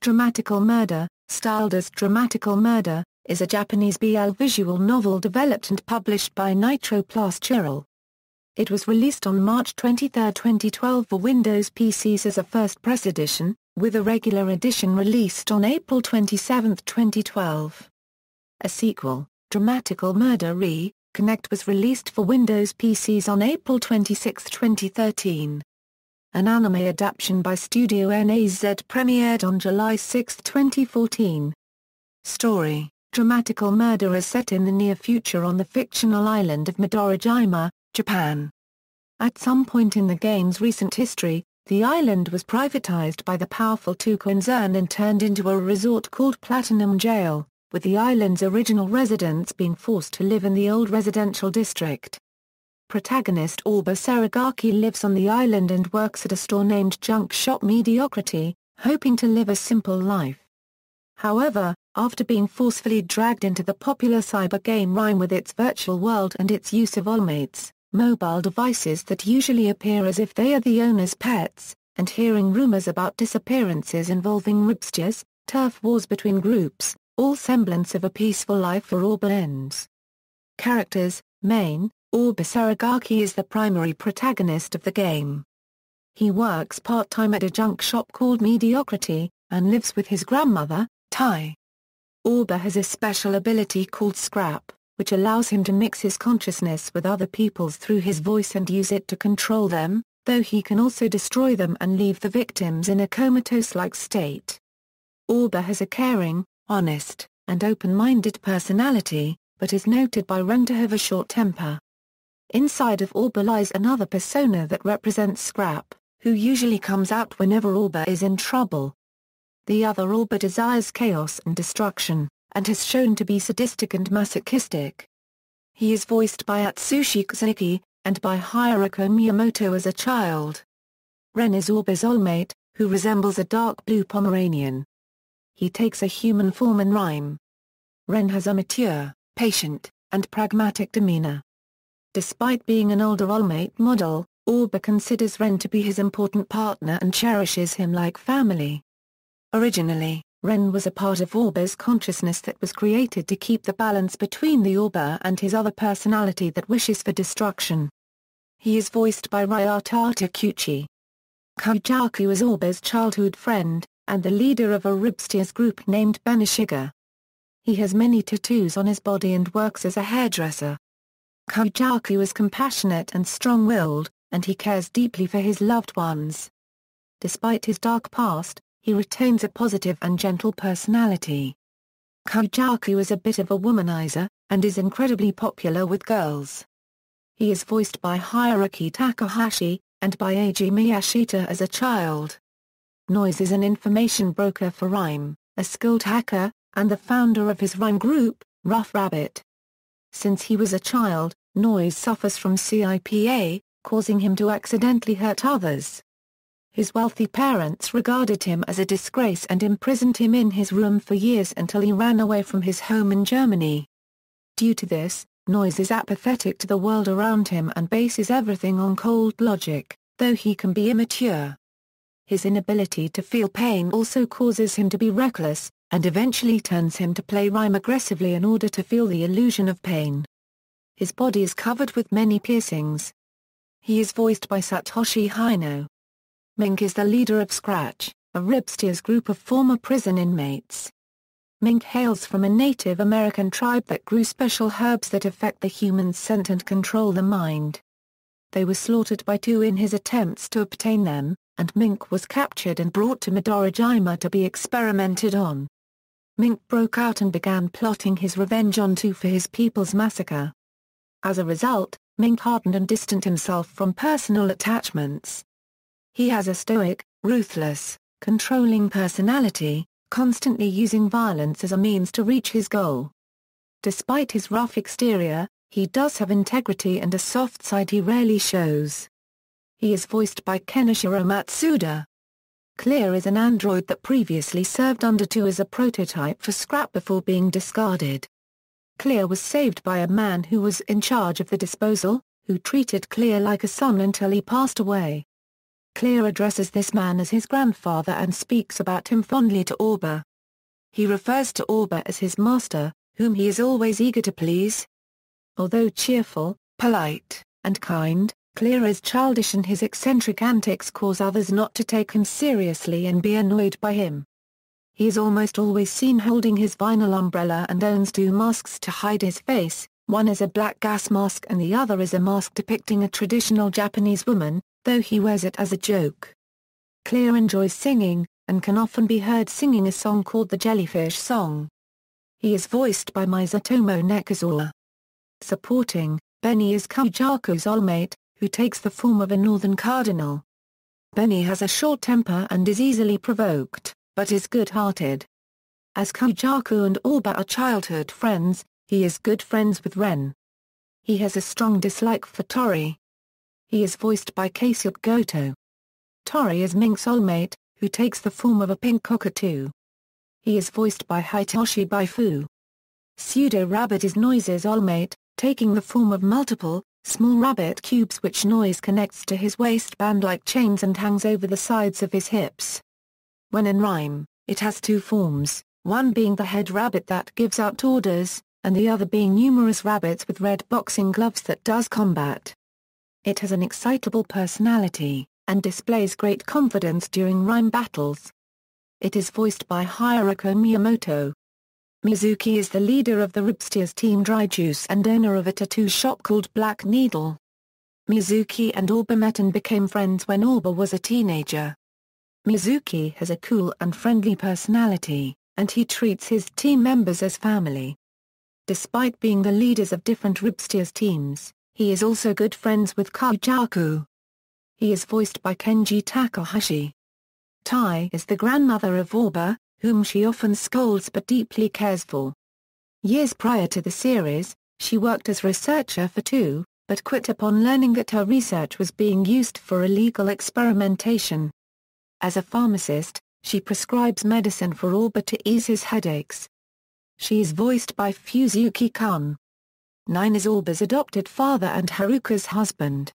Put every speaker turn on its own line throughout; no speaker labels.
Dramatical Murder, styled as Dramatical Murder, is a Japanese BL visual novel developed and published by Nitro+chiral. It was released on March 23, 2012 for Windows PCs as a first press edition, with a regular edition released on April 27, 2012. A sequel, Dramatical Murder Reconnect, was released for Windows PCs on April 26, 2013. An anime adaptation by Studio NAZ premiered on July 6, 2014. Story: Dramatical Murder is set in the near future on the fictional island of Midorojima, Japan. At some point in the game's recent history, the island was privatized by the powerful two concerns and turned into a resort called Platinum Jail, with the island's original residents being forced to live in the old residential district. Protagonist Orba Serigaki lives on the island and works at a store named Junk Shop Mediocrity, hoping to live a simple life. However, after being forcefully dragged into the popular cyber game Rime with its virtual world and its use of allmates, mobile devices that usually appear as if they are the owner's pets, and hearing rumors about disappearances involving ripsters, turf wars between groups, all semblance of a peaceful life for Orba ends. Characters: Main, Orba Serigaki is the primary protagonist of the game. He works part-time at a junk shop called Mediocrity, and lives with his grandmother, Tai. Orba has a special ability called Scrap, which allows him to mix his consciousness with other people's through his voice and use it to control them, though he can also destroy them and leave the victims in a comatose-like state. Orba has a caring, honest, and open-minded personality, but is noted by Ren to have a short temper. Inside of Orba lies another persona that represents Scrap, who usually comes out whenever Orba is in trouble. The other Orba desires chaos and destruction, and has shown to be sadistic and masochistic. He is voiced by Atsushi Kazuki, and by Hiroko Miyamoto as a child. Ren is Orba's allmate, who resembles a dark blue Pomeranian. He takes a human form in Rime. Ren has a mature, patient, and pragmatic demeanor. Despite being an older allmate model, Orba considers Ren to be his important partner and cherishes him like family. Originally, Ren was a part of Orba's consciousness that was created to keep the balance between the Orba and his other personality that wishes for destruction. He is voiced by Ryota Takuchi. Kujaku is Orba's childhood friend, and the leader of a ripsters group named Benishiga. He has many tattoos on his body and works as a hairdresser. Kujaku is compassionate and strong-willed, and he cares deeply for his loved ones. Despite his dark past, he retains a positive and gentle personality. Kujaku is a bit of a womanizer, and is incredibly popular with girls. He is voiced by Hiroki Takahashi, and by Eiji Miyashita as a child. Noise is an information broker for Rime, a skilled hacker, and the founder of his Rime group, Rough Rabbit. Since he was a child, Noise suffers from CIPA, causing him to accidentally hurt others. His wealthy parents regarded him as a disgrace and imprisoned him in his room for years until he ran away from his home in Germany. Due to this, Noise is apathetic to the world around him and bases everything on cold logic, though he can be immature. His inability to feel pain also causes him to be reckless, and eventually turns him to play Rime aggressively in order to feel the illusion of pain. His body is covered with many piercings. He is voiced by Satoshi Hino. Mink is the leader of Scratch, a ripsters group of former prison inmates. Mink hails from a Native American tribe that grew special herbs that affect the human's scent and control the mind. They were slaughtered by two in his attempts to obtain them, and Mink was captured and brought to Midorojima to be experimented on. Mink broke out and began plotting his revenge on two for his people's massacre. As a result, Mink hardened and distanced himself from personal attachments. He has a stoic, ruthless, controlling personality, constantly using violence as a means to reach his goal. Despite his rough exterior, he does have integrity and a soft side he rarely shows. He is voiced by Kenichiro Matsuda. Clear is an android that previously served under 2 as a prototype for Scrap before being discarded. Clear was saved by a man who was in charge of the disposal, who treated Clear like a son until he passed away. Clear addresses this man as his grandfather and speaks about him fondly to Orba. He refers to Orba as his master, whom he is always eager to please. Although cheerful, polite, and kind, Clear is childish and his eccentric antics cause others not to take him seriously and be annoyed by him. He is almost always seen holding his vinyl umbrella and owns two masks to hide his face, one is a black gas mask and the other is a mask depicting a traditional Japanese woman, though he wears it as a joke. Clear enjoys singing, and can often be heard singing a song called the Jellyfish Song. He is voiced by Mizutomo Nekazawa. Supporting, Benny is Kujaku's old-mate, who takes the form of a northern cardinal. Benny has a short temper and is easily provoked, but is good-hearted. As Kujaku and Orba are childhood friends, he is good friends with Ren. He has a strong dislike for Tori. He is voiced by Keisuke Goto. Tori is Mink's old-mate, who takes the form of a pink cockatoo. He is voiced by Hitoshi Baifu. Pseudo Rabbit is Noise's old-mate, taking the form of multiple, small rabbit cubes which Noise connects to his waistband like chains and hangs over the sides of his hips. When in rhyme, it has two forms, one being the head rabbit that gives out orders, and the other being numerous rabbits with red boxing gloves that does combat. It has an excitable personality, and displays great confidence during rhyme battles. It is voiced by Hiroki Miyamoto. Mizuki is the leader of the Ripsters Team Dry Juice and owner of a tattoo shop called Black Needle. Mizuki and Orba met and became friends when Orba was a teenager. Mizuki has a cool and friendly personality, and he treats his team members as family. Despite being the leaders of different Ripsters teams, he is also good friends with Kujaku. He is voiced by Kenji Takahashi. Tai is the grandmother of Orba, whom she often scolds but deeply cares for. Years prior to the series, she worked as researcher for two, but quit upon learning that her research was being used for illegal experimentation. As a pharmacist, she prescribes medicine for Orba to ease his headaches. She is voiced by Fuyuki Kun. 9 is Orba's adopted father and Haruka's husband.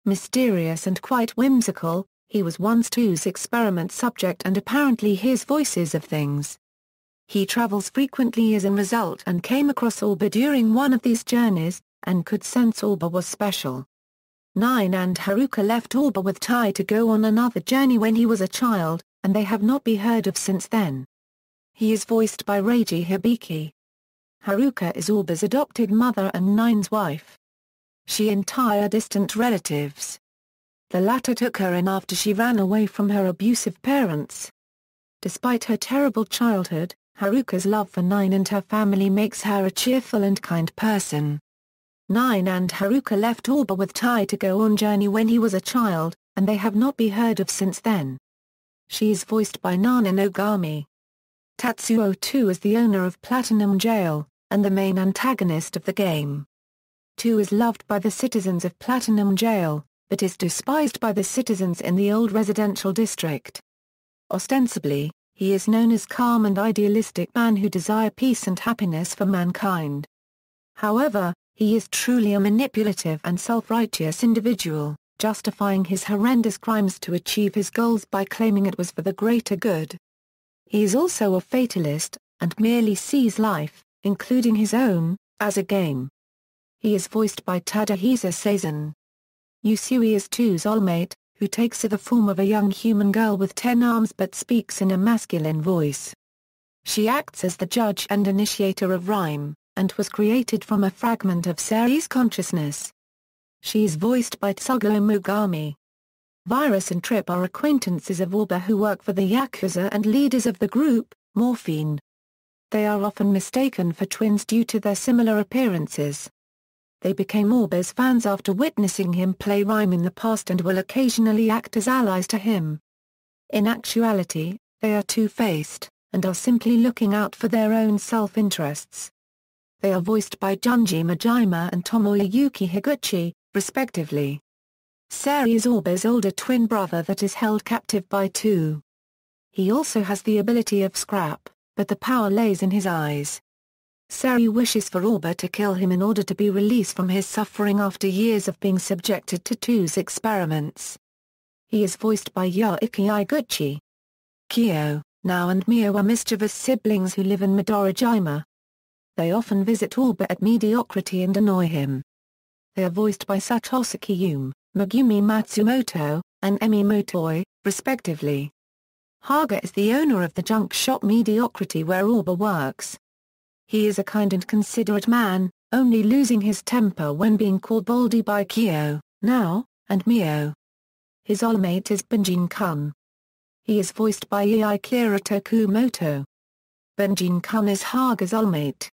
Mysterious and quite whimsical, he was once Two's experiment subject and apparently hears voices of things. He travels frequently as a result and came across Orba during one of these journeys, and could sense Orba was special. 9 and Haruka left Orba with Tai to go on another journey when he was a child, and they have not been heard of since then. He is voiced by Reiji Hibiki. Haruka is Orba's adopted mother and 9's wife. She and Tai are distant relatives. The latter took her in after she ran away from her abusive parents. Despite her terrible childhood, Haruka's love for 9 and her family makes her a cheerful and kind person. 9 and Haruka left Orba with Tai to go on journey when he was a child, and they have not been heard of since then. She is voiced by Nana Nogami. Tatsuo 2 is the owner of Platinum Jail, and the main antagonist of the game. 2 is loved by the citizens of Platinum Jail, but is despised by the citizens in the old residential district. Ostensibly, he is known as calm and idealistic man who desire peace and happiness for mankind. However, he is truly a manipulative and self-righteous individual, justifying his horrendous crimes to achieve his goals by claiming it was for the greater good. He is also a fatalist, and merely sees life, including his own, as a game. He is voiced by Tadahisa Seizun. Yusui is 2's old-mate, who takes the form of a young human girl with 10 arms but speaks in a masculine voice. She acts as the judge and initiator of rhyme, and was created from a fragment of Sei's consciousness. She is voiced by Tsugo Mogami. Virus and Trip are acquaintances of Orba who work for the Yakuza and leaders of the group, Morphine. They are often mistaken for twins due to their similar appearances. They became Orba's fans after witnessing him play rhyme in the past and will occasionally act as allies to him. In actuality, they are two-faced, and are simply looking out for their own self-interests. They are voiced by Junji Majima and Tomoyuki Higuchi, respectively. Sei is Orba's older twin brother that is held captive by 2. He also has the ability of scrap, but the power lays in his eyes. Sei wishes for Orba to kill him in order to be released from his suffering after years of being subjected to 2's experiments. He is voiced by Yoichi Iguchi. Kyo, Nao and Mio are mischievous siblings who live in Midorojima. They often visit Orba at mediocrity and annoy him. They are voiced by Satosuke Yume, Megumi Matsumoto, and Emi Motoi, respectively. Haga is the owner of the junk shop Mediocrity where Orba works. He is a kind and considerate man, only losing his temper when being called Baldy by Kyo, Nao, and Mio. His old-mate is Benjin-kun. He is voiced by Akira Tokumoto. Benjin-kun is Haga's old-mate.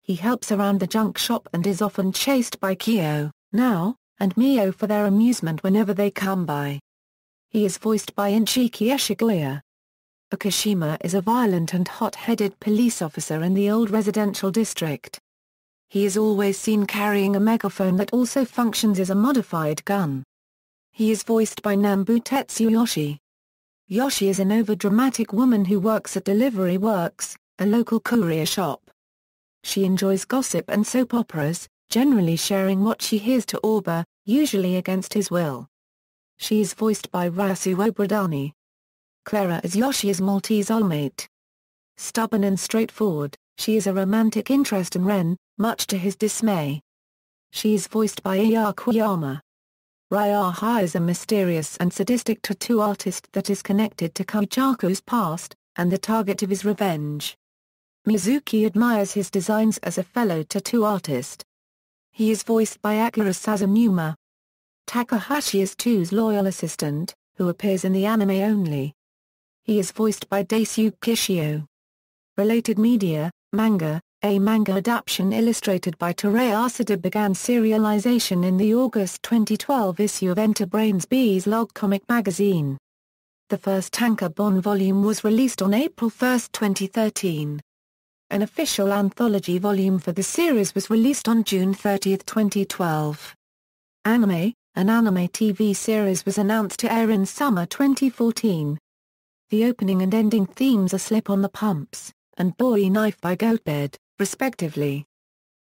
He helps around the junk shop and is often chased by Kyo, Nao, and Mio for their amusement whenever they come by. He is voiced by Inchiki Eshigoya. Okashima is a violent and hot-headed police officer in the old residential district. He is always seen carrying a megaphone that also functions as a modified gun. He is voiced by Nambutetsu Yoshi. Yoshi is an overdramatic woman who works at Delivery Works, a local courier shop. She enjoys gossip and soap operas, generally sharing what she hears to Orba, usually against his will. She is voiced by Ryasu Obradani. Clara is Yoshi's Maltese old-mate. Stubborn and straightforward, she is a romantic interest in Ren, much to his dismay. She is voiced by Iya Koyama. Ryaha is a mysterious and sadistic tattoo artist that is connected to Kujaku's past, and the target of his revenge. Mizuki admires his designs as a fellow tattoo artist. He is voiced by Akira Sazanuma. Takahashi is Two's loyal assistant, who appears in the anime only. He is voiced by Daisuke Kishio. Related media, manga. A manga adaptation illustrated by Teruya Asada began serialization in the August 2012 issue of Enterbrain's B's Log Comic magazine. The first Tankobon volume was released on April 1, 2013. An official anthology volume for the series was released on June 30, 2012. Anime. An anime TV series was announced to air in summer 2014. The opening and ending themes are Slip on the Pumps and Bowie Knife by Goatbed, respectively.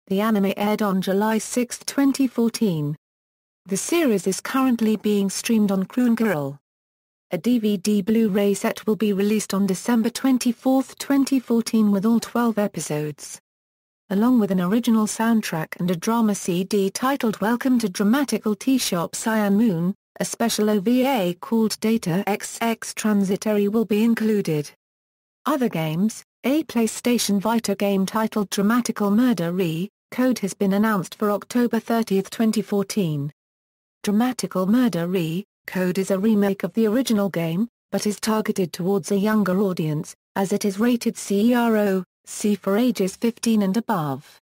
The anime aired on July 6, 2014. The series is currently being streamed on Crunchyroll. A DVD Blu-ray set will be released on December 24, 2014 with all 12 episodes. Along with an original soundtrack and a drama CD titled Welcome to Dramatical T-Shop Cyan Moon, a special OVA called Data XX Transitory will be included. Other games. A PlayStation Vita game titled Dramatical Murder Re-Code has been announced for October 30, 2014. Dramatical Murder Re-Code is a remake of the original game, but is targeted towards a younger audience, as it is rated CERO-C for ages 15 and above.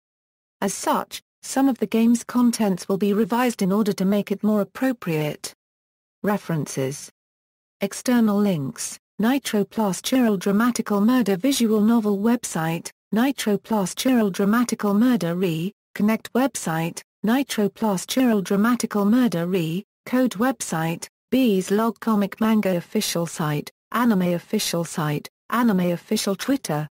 As such, some of the game's contents will be revised in order to make it more appropriate. References. External links. Nitro+chiral Dramatical Murder visual novel website, Nitro+chiral Dramatical Murder Re-Connect website, Nitro+chiral Dramatical Murder Re-Code website, B's Log Comic Manga official site, Anime official site, Anime official Twitter,